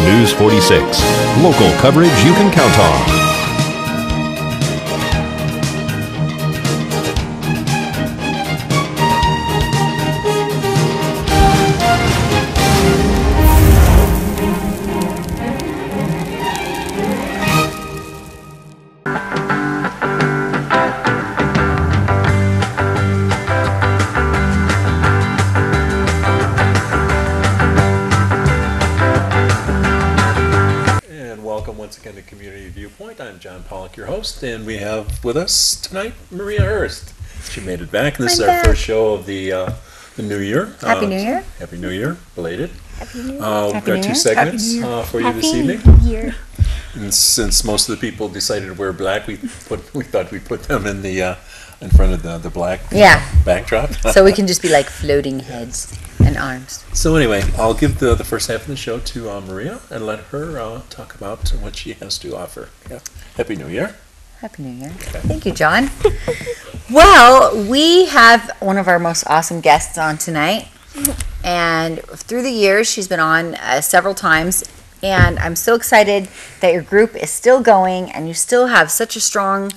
News 46. Local coverage you can count on. Again to Community Viewpoint. I'm John Pawlak, your host, and we have with us tonight Maria Hurst. She made it back, and this is our first show of the new year. Happy New Year. Happy New Year, belated. Happy New Year. We've got two segments for you this evening. Year. And since most of the people decided to wear black, we thought we'd put them in the in front of the black backdrop. So we can just be like floating heads and arms. So anyway, I'll give the first half of the show to Maria and let her talk about what she has to offer. Yeah. Happy New Year. Happy New Year. Okay. Thank you, John. Well, we have one of our most awesome guests on tonight. And through the years, she's been on several times. And I'm so excited that your group is still going and you still have such a strong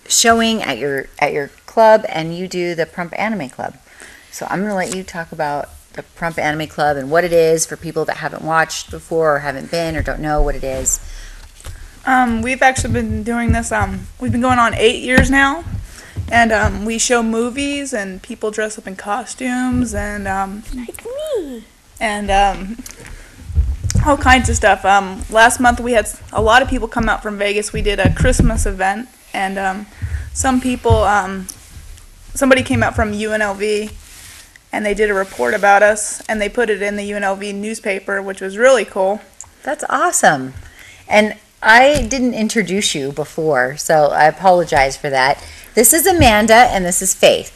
showing at your club, and you do the Pahrump Anime Club. So I'm going to let you talk about the Pahrump Anime Club and what it is for people that haven't watched before or haven't been or don't know what it is. We've actually been doing this, we've been going on 8 years now, and we show movies and people dress up in costumes and like me. And all kinds of stuff. Last month we had a lot of people come out from Vegas. We did a Christmas event, and some people, somebody came out from UNLV, and they did a report about us, and they put it in the UNLV newspaper, which was really cool. That's awesome. And I didn't introduce you before, so I apologize for that. This is Amanda, and this is Faith.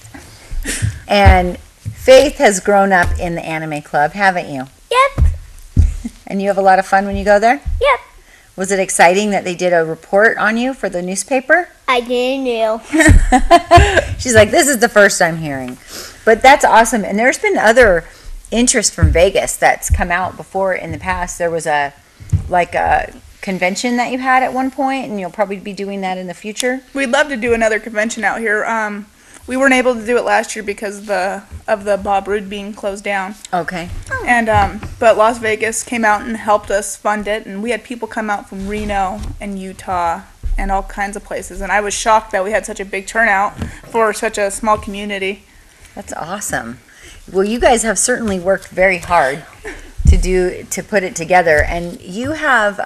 And Faith has grown up in the anime club, haven't you? Yep. And you have a lot of fun when you go there? Yep. Was it exciting that they did a report on you for the newspaper? I didn't know. She's like, this is the first I'm hearing. But that's awesome. And there's been other interest from Vegas that's come out before in the past. There was a convention that you had at one point, and you'll probably be doing that in the future. We'd love to do another convention out here. We weren't able to do it last year because of the Bob Roode being closed down. Okay. And but Las Vegas came out and helped us fund it, and we had people come out from Reno and Utah and all kinds of places. And I was shocked that we had such a big turnout for such a small community. That's awesome. Well, you guys have certainly worked very hard to put it together, and you have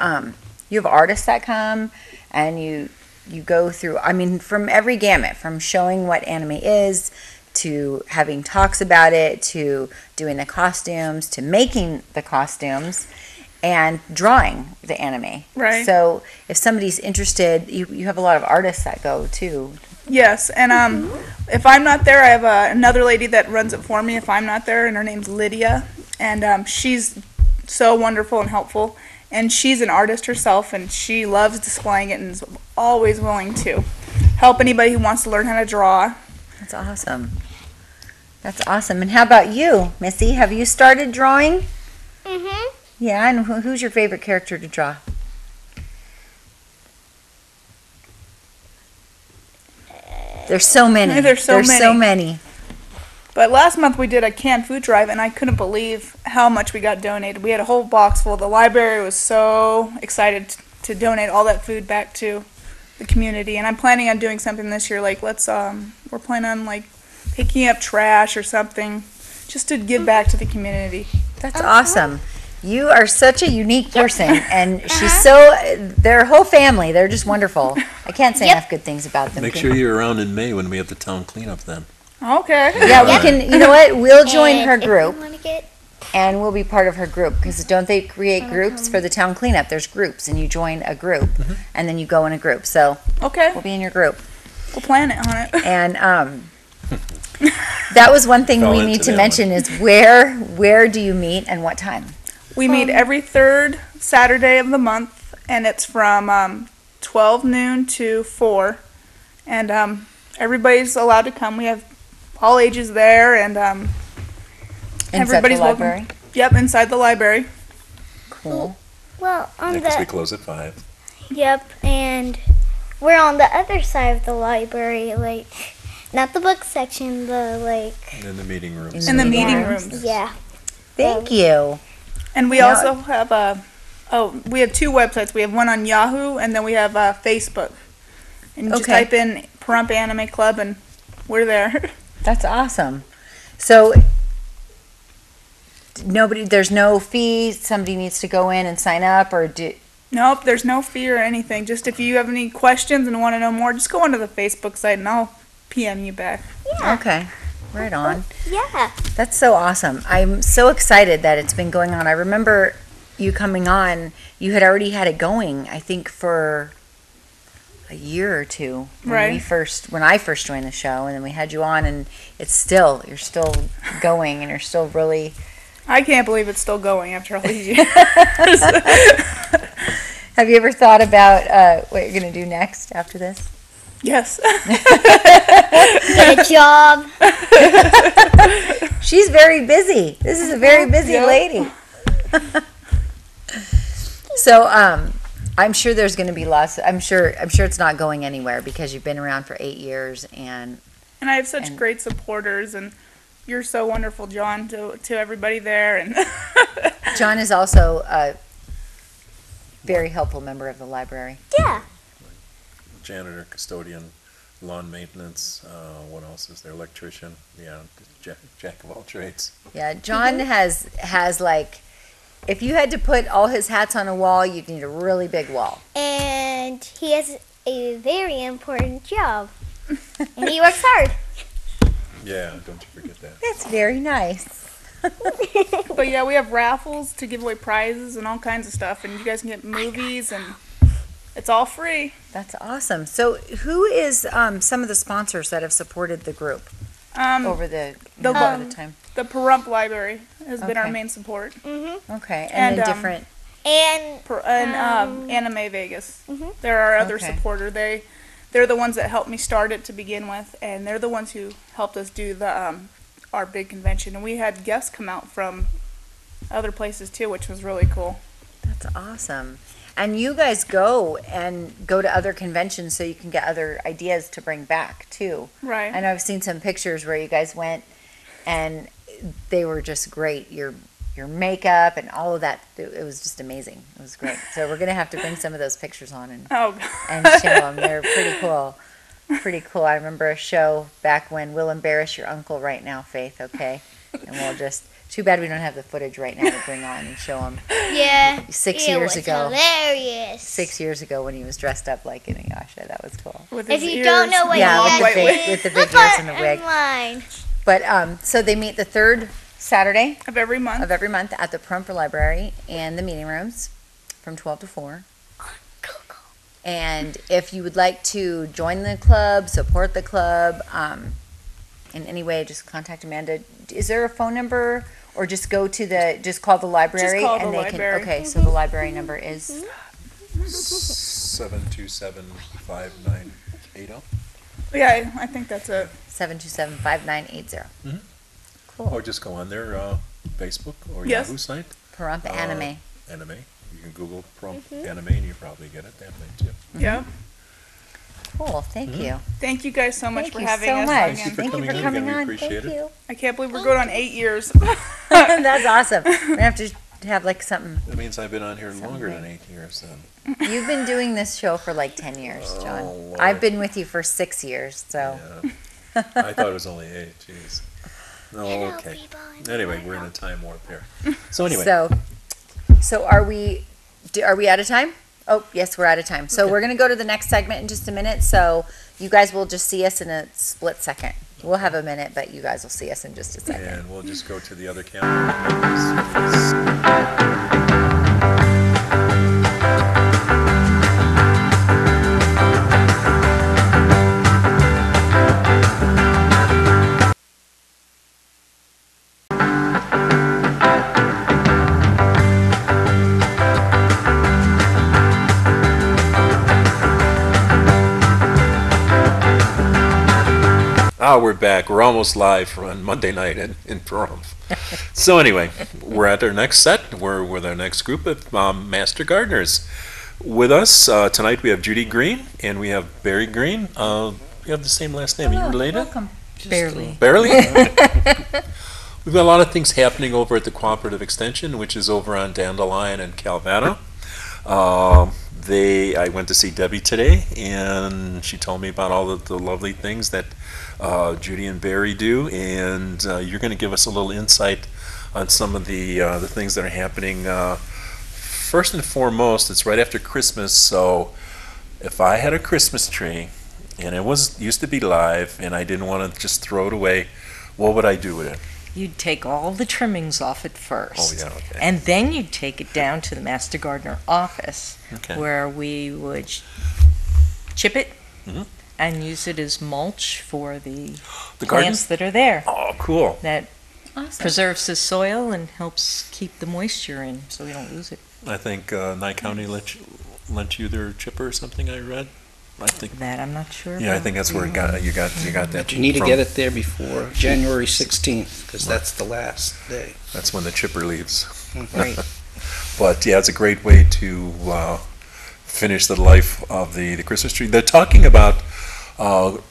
artists that come, and you go through, I mean, from every gamut, from showing what anime is, to having talks about it, to doing the costumes, to making the costumes, and drawing the anime. Right. So if somebody's interested, you have a lot of artists that go too. Yes, and if I'm not there, I have another lady that runs it for me if I'm not there, and her name's Lydia, and she's so wonderful and helpful. And she's an artist herself, and she loves displaying it and is always willing to help anybody who wants to learn how to draw. That's awesome. That's awesome. And how about you, Missy? Have you started drawing? Mm-hmm. Yeah, and who's your favorite character to draw? There's so many. There's so many. But last month we did a canned food drive, and I couldn't believe how much we got donated. We had a whole box full. The library was so excited to donate all that food back to the community. And I'm planning on doing something this year, like we're planning on like picking up trash or something, just to give back to the community. That's awesome. You are such a unique person, and she's their whole family, they're just wonderful. I can't say enough good things about them. Make sure you're around in May when we have the town cleanup then. Okay. Yeah, we can, you know what, we'll join her group, and we'll be part of her group, because don't they create groups for the town cleanup? There's groups, and you join a group, and then you go in a group. So we'll be in your group. We'll plan it on it. And that was one thing we need to mention is where do you meet and what time? We meet every third Saturday of the month, and it's from 12 noon to 4. And everybody's allowed to come. We have all ages there, and everybody's welcome. Yep, inside the library. Cool. Well, on Because we the close at 5. yep, and we're on the other side of the library, like not the book section, the like In the meeting rooms. In the meeting yeah, rooms. Yeah. Thank you. And we Now- also have we have 2 websites. We have one on Yahoo, and then we have Facebook. And you just Okay. type in Pahrump Anime Club, and we're there. That's awesome. So there's no fee. Somebody needs to go in and sign up, or Nope, there's no fee or anything. Just if you have any questions and want to know more, just go onto the Facebook site, and I'll PM you back. Yeah. Okay, right on. Yeah. That's so awesome. I'm so excited that it's been going on. I remember you coming on. You had already had it going, I think, for a year or two when Right. when I first joined the show, and then we had you on, and you're still going, and you're still really. I can't believe it's still going after all these years. Have you ever thought about what you're going to do next after this? Yes. Get a job. She's very busy. This is a very busy Yep. lady. So, I'm sure there's going to be lots. I'm sure it's not going anywhere because you've been around for 8 years, and And I have such And- great supporters, and you're so wonderful, John, to everybody there. And John is also a very helpful member of the library. Yeah. Janitor, custodian, lawn maintenance. What else is there? Electrician. Yeah, jack of all trades. Yeah, John has like, if you had to put all his hats on a wall, you'd need a really big wall. And he has a very important job. And he works hard. Yeah, don't you forget that. That's very nice. but yeah, we have raffles to give away prizes and all kinds of stuff, and you guys can get movies, and it's all free. That's awesome. So, who is some of the sponsors that have supported the group over the time? The Pahrump Library has been our Okay. main support, Okay, And, and then different. And and Anime Vegas. They're our other Okay. supporter. They're the ones that helped me start it to begin with, and they're the ones who helped us do the our big convention. And we had guests come out from other places too, which was really cool. That's awesome. And you guys go to other conventions so you can get other ideas to bring back too. Right. I know I've seen some pictures where you guys went, and they were just great. Your makeup and all of that, it was just amazing. It was great. So we're gonna have to bring some of those pictures on and Oh, show them. They're pretty cool. Pretty cool. I remember a show back when we'll embarrass your uncle right now, Faith. Okay, and we'll just. Too bad we don't have the footage right now to bring on and show them. yeah. 6 it years was ago. Hilarious. 6 years ago when he was dressed up like an Inuyasha. That was cool. with If his you ears. don't know what Yeah, he with the has, big- with the big look ears and the on- wig. online. But so they meet the third Saturday of every month. of every month at the Pahrump Library and the meeting rooms from 12 to 4. And if you would like to join the club, support the club in any way, just contact Amanda. Is there a phone number, or just go to just call the library? Just call and the they library. Can, okay, so the library number is 727-5980. Yeah, I think that's it. 727-5980. Cool. Or just go on their Facebook or Yes. Yahoo site. Pahrump Anime. Anime. You can Google Pahrump Anime and you probably get it that way too. Yeah. Cool. Thank you. Thank you guys so much Thank for you having so us much. again. Thank you Thank you for coming coming in. We on. appreciate Thank it. you. I can't believe we're going on 8 years. That's awesome. We're gonna have to have like something. That means I've been on here longer than 8 years then. You've been doing this show for like 10 years, John. Oh, Lord. I've been with you for 6 years, so. Yeah. I thought it was only 8. Jeez. Oh, okay. Anyway, we're in a time warp here. So anyway, So are we out of time? Oh, yes, we're out of time. So we're going to go to the next segment in just a minute. So you guys will just see us in a split second. We'll have a minute, but you guys will see us in just a second. and we'll just go to the other camera. we're back. We're almost live on Monday night in Pahrump. So anyway, we're at our next set. We're with our next group of Master Gardeners. With us tonight we have Judy Green and we have Barry Green. We have the same last name. Are you related? Welcome. Barely. Barely? We've got a lot of things happening over at the Cooperative Extension, which is over on Dandelion and Calvada. I went to see Debbie today, and she told me about all the lovely things that Judy and Barry do, and you're going to give us a little insight on some of the things that are happening. First and foremost, it's right after Christmas, so if I had a Christmas tree, and it used to be live, and I didn't want to just throw it away, what would I do with it? You'd take all the trimmings off it first. Oh, yeah, okay. And then you'd take it down to the Master Gardener office, Okay. where we would chip it Mhm. and use it as mulch for the The garden? plants that are there. Oh, cool. That Awesome. preserves the soil and helps keep the moisture in so we don't lose it. I think Nye County lent you their chipper or something, I read. I think. That I'm not sure Yeah, I about. think that's where you got that. But you need to from. get it there before January 16th, because that's the last day. That's when the chipper leaves. Right. But yeah, it's a great way to finish the life of the Christmas tree. They're talking about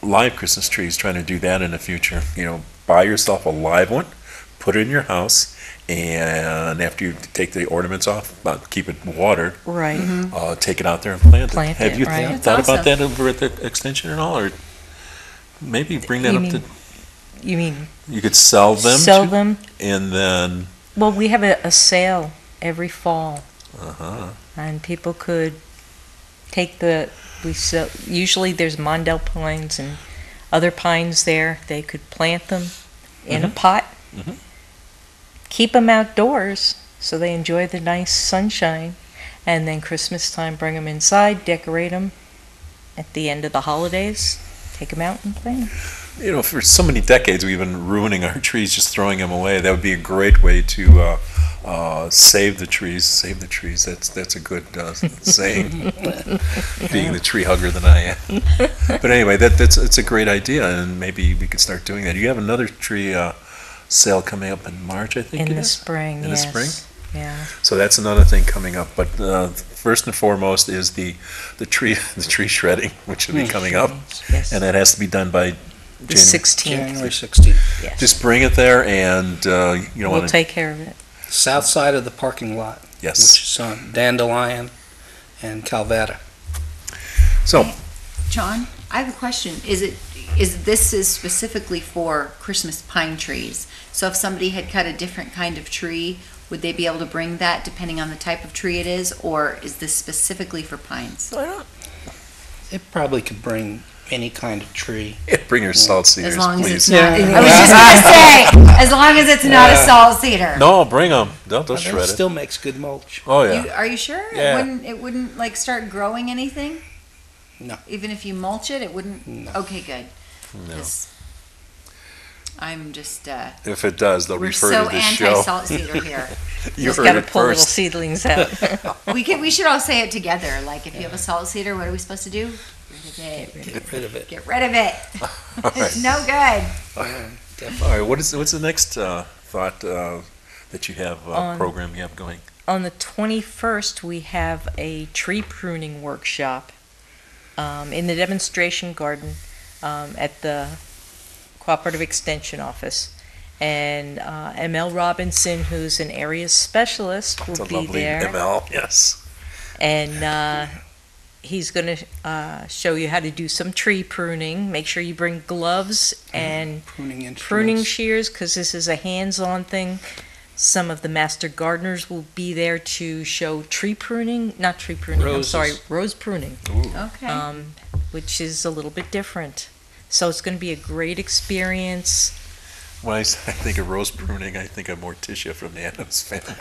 live Christmas trees, trying to do that in the future. You know, buy yourself a live one, put it in your house, and after you take the ornaments off, keep it watered, Right. take it out there and plant it. Plant Have it, you right. thought That's about awesome. that over at the extension at all, or maybe bring that You up mean- to? You mean You could sell them. sell to- them? and then. Well, we have a sale every fall. Uh-huh. And people could take usually there's Mondel pines and other pines there. They could plant them in a pot, Mhm. keep them outdoors so they enjoy the nice sunshine, and then Christmas time bring them inside, decorate them. At the end of the holidays, take them out and plant 'em. You know, for so many decades we've been ruining our trees, just throwing them away. That would be a great way to save the trees. Save the trees. That's a good saying. Being the tree hugger that I am. But anyway, it's a great idea, and maybe we could start doing that. You have another tree sale coming up in March, I think. In it the is? spring, In yes. the spring. Yeah. So that's another thing coming up. But first and foremost is the tree shredding, which will be coming up, Yes. and that has to be done by The January. 16th. January 16th. Yes. Just bring it there, and you don't We'll want to. take care of it. South side of the parking lot, Yes. which is on Dandelion and Calvada. So John, I have a question. This is specifically for Christmas pine trees? So if somebody had cut a different kind of tree, would they be able to bring that depending on the type of tree it is, or is this specifically for pines? They probably could bring any kind of tree. bring your salt cedars, As long as please. it's not. Yeah. I was just gonna say, as long as it's not a salt cedar. No, bring them. They'll But shred it it. still makes good mulch. Oh yeah. Are you sure? Yeah. It wouldn't like start growing anything? No. Even if you mulch it, it wouldn't? No. Okay, good. No. 'Cause I'm just, If it does, they'll we're refer so to this show. anti-salt cedar here. You Just heard got to it pull little first. seedlings out. We should all say it together. Like, if you have a salt cedar, what are we supposed to do? Get rid of it. Get rid of it. All It's right. no good. Yeah, definitely. All right. What's the next thought that you have program you have going? On the 21st, we have a tree pruning workshop in the demonstration garden at the Cooperative Extension Office. And ML Robinson, who's an area specialist, will It's a be lovely there. ML. Yes. And he's going to show you how to do some tree pruning. Make sure you bring gloves and Pruning instruments. pruning shears, because this is a hands-on thing. Some of the master gardeners will be there to show tree pruning, not tree pruning, I'm Roses. sorry, rose pruning, Okay. which is a little bit different. So it's going to be a great experience. When I think of rose pruning, I think of Morticia from the Addams Family.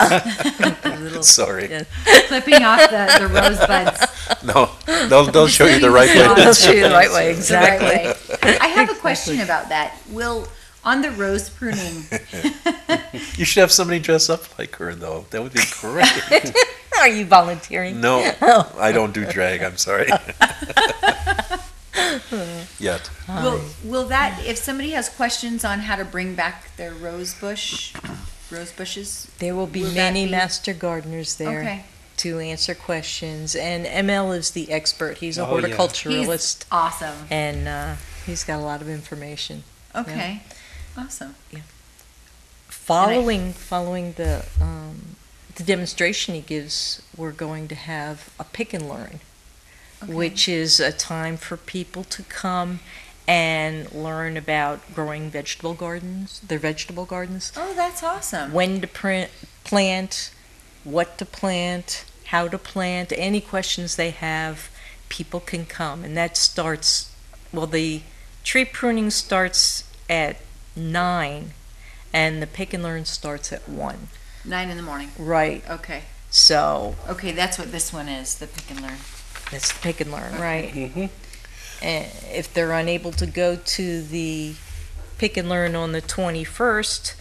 A little- Sorry. yeah. Clipping off the rosebuds. No, they'll show you the right Just way. I'll show you the right way, the right exactly. way. I have a question about that. On the rose pruning, You should have somebody dress up like her, though. That would be great. Are you volunteering? No, Oh. I don't do drag. I'm sorry. yet. Will that, if somebody has questions on how to bring back their rose bushes, There will be Will that many be- master gardeners there okay. to answer questions, and ML is the expert. He's a Oh, yeah. horticulturalist, Awesome. and he's got a lot of information. Okay. Awesome. Following the demonstration he gives, we're going to have a pick and learn, Okay. which is a time for people to come and learn about growing vegetable gardens, their vegetable gardens, Oh, that's awesome. when to plant, what to plant, how to plant, any questions they have, people can come. And that starts, well, the tree pruning starts at 9, and the pick and learn starts at 1. 9 in the morning. Right. Okay. So Okay, that's what this one is, the pick and learn. that's the pick and learn, Okay. right? Mm-hmm. And if they're unable to go to the pick and learn on the 21st,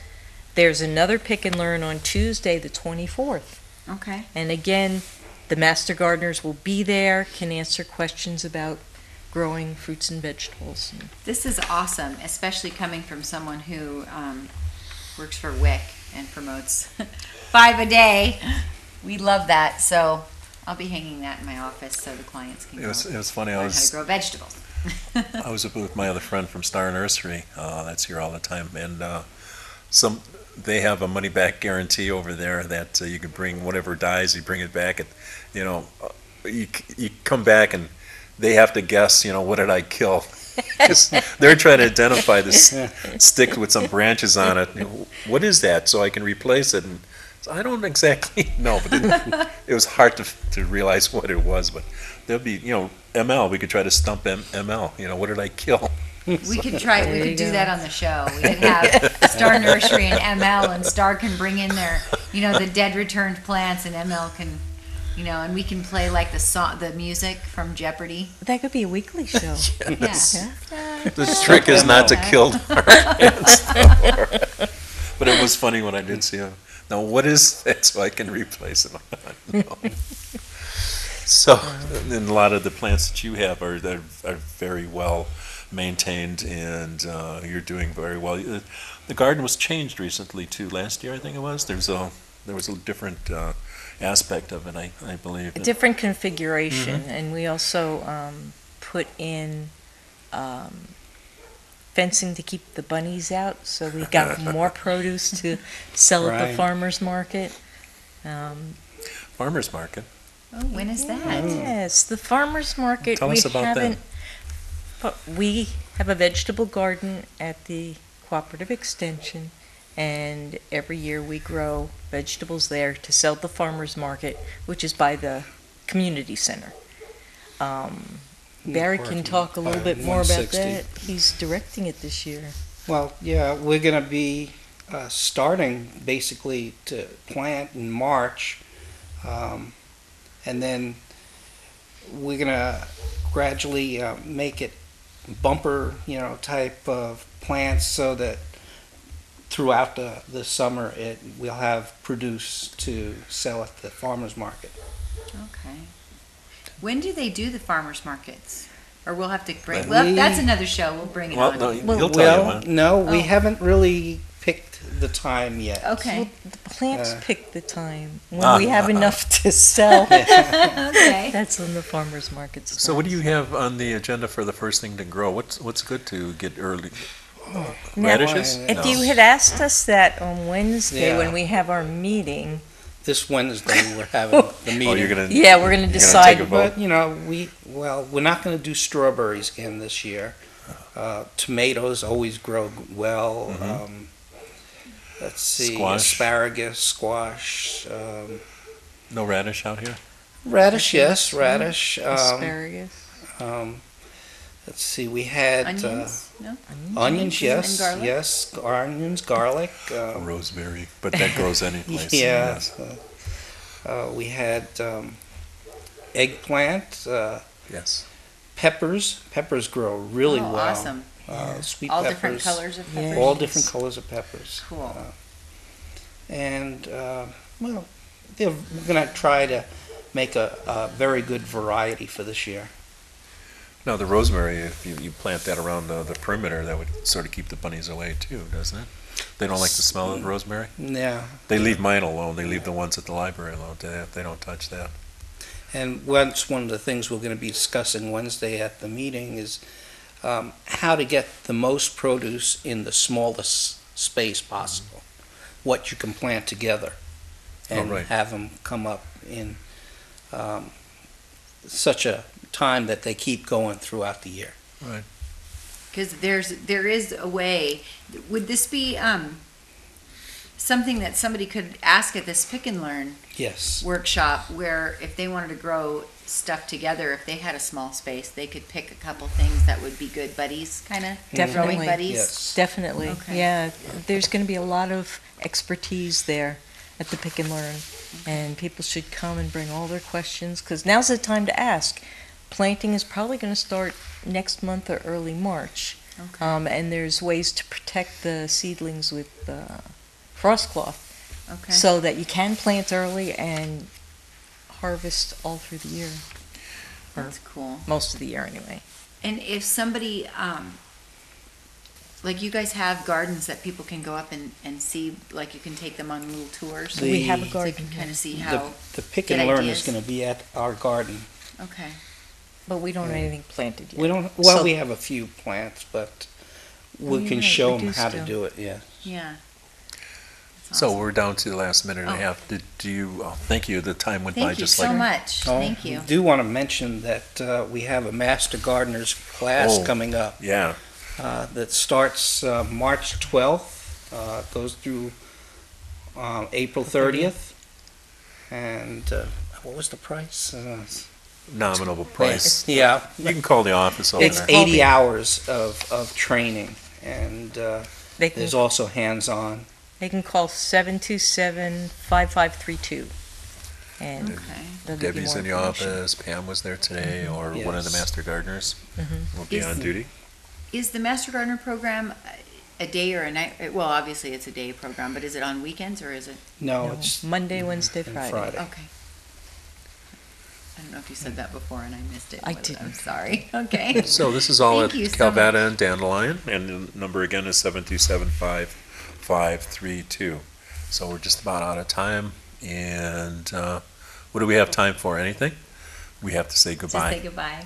there's another pick and learn on Tuesday, the 24th. Okay. And again, the master gardeners will be there, can answer questions about growing fruits and vegetables. This is awesome, especially coming from someone who works for WIC and promotes 5 a day. We love that, so I'll be hanging that in my office so the clients can It go was funny. learn how to grow vegetables. I was with my other friend from Star Nursery. That's here all the time, and they have a money back guarantee over there that you can bring whatever dies, you bring it back, and you come back and they have to guess, what did I kill? 'Cause they're trying to identify this stick with some branches on it. What is that? So I can replace it. And so I don't exactly know, but it was hard to realize what it was. But there'll be, ML. We could try to stump ML. What did I kill? We could try, we There could you do go. that on the show. We could have Star Nursery and ML, and Star can bring in their, the dead returned plants, and ML can, and we can play like the music from Jeopardy. That could be a weekly show. Yes. Yeah. The trick is not to kill our plants, though. But it was funny when I did see him. Now, what is that so I can replace it? No. So, and a lot of the plants that you have are very well maintained, and you're doing very well. The garden was changed recently too. Last year, I think it was. There was a different aspect of it, I believe. A different configuration, and we also put in fencing to keep the bunnies out, so we got more produce to sell at the Right. farmer's market. Farmers market. Oh, when is that? Yes, the farmer's market. Tell us about that. But we have a vegetable garden at the Cooperative Extension, and every year we grow vegetables there to sell at the farmer's market, which is by the community center. Barry can talk a little bit more about 160. that. He's directing it this year. Well, yeah, we're going to be starting basically to plant in March, and then we're going to gradually make it bumper, type of plants so that throughout the summer we'll have produce to sell at the farmer's market. Okay. When do they do the farmers markets? Or we'll have to bring, We- well, that's another show, we'll bring it Well, on. no, he'll tell you when. No, we Oh. haven't really picked the time yet. Okay, Well, the plants pick the time when Ah. we have enough to sell. okay. That's when the farmer's market starts. So what do you have on the agenda for the first thing to grow? What's good to get early? Now, Radishes? If No. you had asked us that on Wednesday Yeah. when we have our meeting, This Wednesday we're having the meeting. Oh, you're gonna. yeah, we're going to take decide. a vote? But we're not going to do strawberries again this year. Tomatoes always grow well. Let's see, Squash. asparagus, squash, No radish out here. radish. Yes, radish. Asparagus. Let's see, we had Onions? No? onions. Yes, And garlic? yes, onions, garlic. Rosemary, but that grows any place. Yeah. Yes. We had eggplant, Yes. peppers. Peppers grow really Oh, well. awesome. Sweet All peppers. different colors of Yeah. peppers? All different colors of peppers. Cool. And we're going to try to make a very good variety for this year. Now, the rosemary, if you plant that around the perimeter, that would sort of keep the bunnies away too, doesn't it? They don't like the smell of rosemary? Yeah. They leave mine alone. They leave the ones at the library alone. They don't touch that. And that's one of the things we're going to be discussing Wednesday at the meeting is how to get the most produce in the smallest space possible. What you can plant together and right. have them come up in such a time that they keep going throughout the year. Right. Because there is a way. Would this be something that somebody could ask at this Pick and Learn Yes. workshop, where if they wanted to grow stuff together, if they had a small space, they could pick a couple things that would be good buddies, kind of Definitely. growing buddies? Yes. Definitely, Okay. yeah. There's going to be a lot of expertise there at the Pick and Learn, and people should come and bring all their questions, because now's the time to ask. Planting is probably going to start next month or early March, Okay. and there's ways to protect the seedlings with frost cloth, Okay. so that you can plant early and harvest all through the year, That's cool. most of the year anyway. And if somebody, like you guys have gardens that people can go up and see, like you can take them on little tours? We have a The- So you garden, can kind of see The, how, the Pick get and Learn ideas. is going to be at our garden. okay. but we don't have anything planted yet. We don't. Well, So- we have a few plants, but we you're can right, show we them do how to still. do it. Yeah. Yeah. That's So awesome. we're down to the last minute and a Oh. half. Do you? Oh, thank you. The time went by Thank you just so like. much. Thank you. I do want to mention that we have a Master Gardeners class Oh. coming up Yeah. that starts March 12th, goes through April 30th. And what was the price? Nominal price. Yeah, You can call the office over it's there. 80 hours of training, and They can there's also hands-on. They can call 727-5532. And Okay. they'll give you Debbie's more in the information. office. Pam was there today, or one of the Yes. master gardeners will be Is- on duty. Is the Master Gardener program a day or a night? Well, obviously it's a day program, but is it on weekends or is it? No, No, it's Monday, Wednesday, and Friday. Okay. I don't know if you said that before and I missed it. I I'm didn't. sorry. Okay. So this is all Thank at you so Calvada and Dandelion, and the number again is 727-5532. So we're just about out of time, and what do we have time for? Anything? We have to say Just goodbye. say goodbye.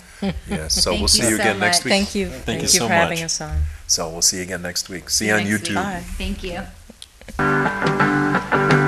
Yes. So Thank we'll see you you so again next much. week. Thank you. Thank you you so for having much. us on. So we'll see you again next week. See you on Next week. YouTube. Bye. Thank you.